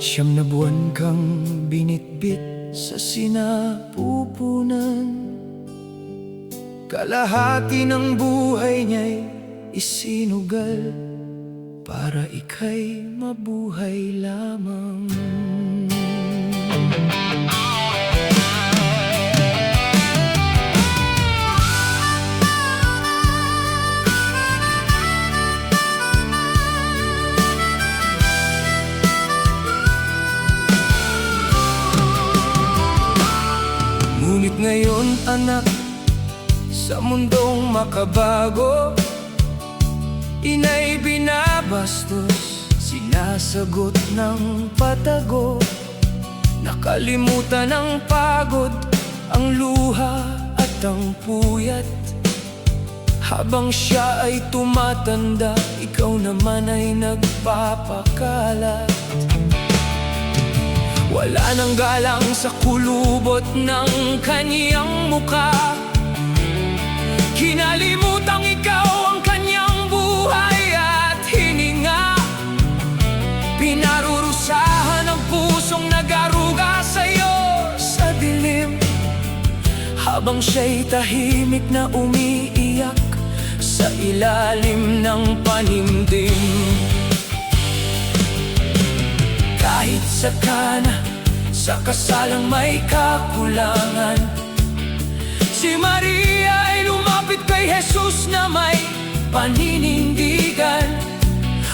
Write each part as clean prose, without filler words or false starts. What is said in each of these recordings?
Siyam na buwan kang binitbit sa sinapupunan. Kalahati ng buhay niya'y isinugal para ika'y mabuhay lamang. Ngunit ngayon, anak, sa mundong makabago, ina'y binabastos, sinasagot ng patago. Nakalimutan ang pagod, ang luha at ang puyat. Habang siya ay tumatanda, ikaw naman ay nagpapakalat. Wala nang galang sa kulubot ng kaniyang muka. Kinalimutan ikaw ang kanyang buhay at hininga. Pinarurusahan ang pusong nag-aruga sa'yo sa dilim, habang siya'y tahimik na umiiyak sa ilalim ng panimdim. Kahit sa kana, sa kasalang may kakulangan, si Maria ay lumapit kay Jesus na may paninindigan.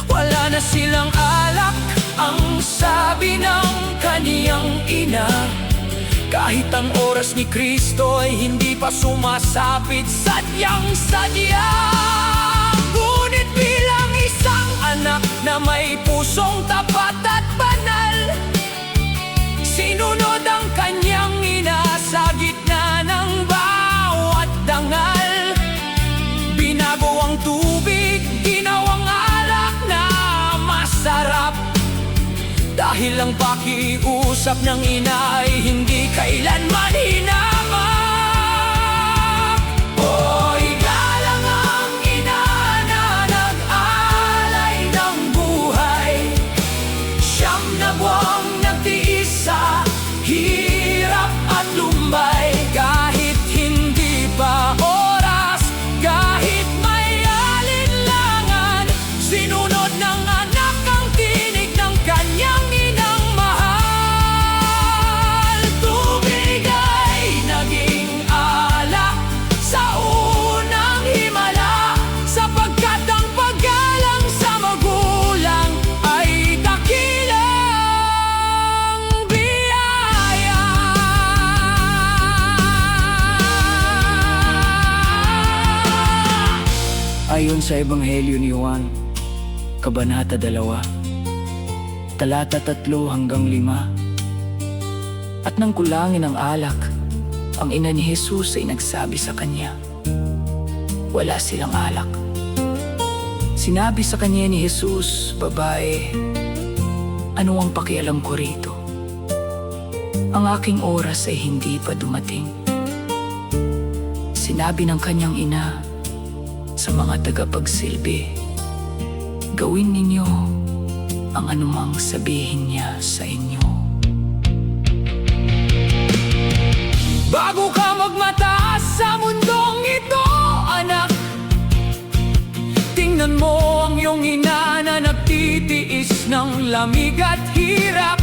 Wala na silang alak, ang sabi ng kaniyang ina. Kahit ang oras ni Kristo ay hindi pa sumasapit, sadyang-sadya. Ngunit bilang isang anak na may pusong tapat at banal, sinunod ang kanyang ina sa gitna ng bawat dangal. Binago ang tubig, ginawang alak na masarap, dahil ang pakiusap ng ina ay hindi kailanman hinamak. Oh, igalang ang ina na nag-alay ng buhay. Siyam na buwang nagtiis sa hirap at lumbay. Kahit hindi pa oras, kahit may alinlangan, sinunod ng anak ang tinig ng kanyang inang mahal. Tubig ay naging alak sa unang himala, sapagkat ang paggalang sa magulang ay dakilang biyaya. Ayon sa Ebanghelyo ni Juan, Kabanata 2, talata 3 hanggang 5. At nang kulangin ang alak, ang ina ni Jesus ay nagsabi sa kanya, wala silang alak. Sinabi sa kanya ni Jesus, babae, ano ang pakialam ko rito? Ang aking oras ay hindi pa dumating. Sinabi ng kanyang ina sa mga tagapagsilbi, gawin ninyo ang anumang sabihin niya sa inyo. Bago ka magmataas sa mundong ito, anak, tingnan mo ang iyong ina na nagtitiis ng lamig at hirap.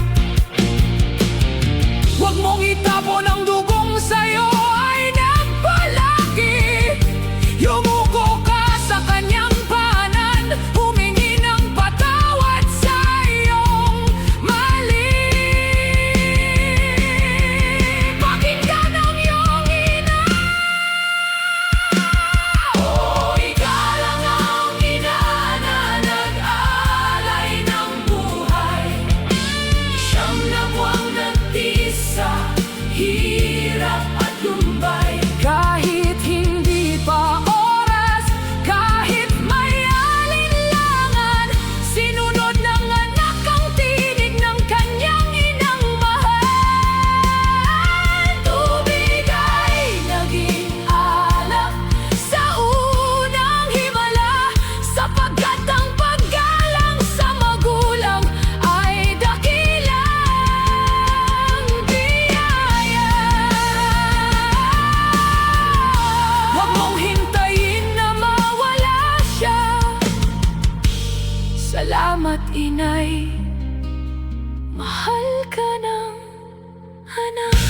Huwag mong itapon ang dugong sa'yo ay nagpalaki. Yumuko ka sa kanyang paanan, humingi ng patawad sa iyong mali. Pakinggan ang iyong ina. Oh, igalang ang ina na nag-alay ng buhay. Siyam na buwang nagtiis sa hirap Salamat, Inay. Mahal ka ng anak.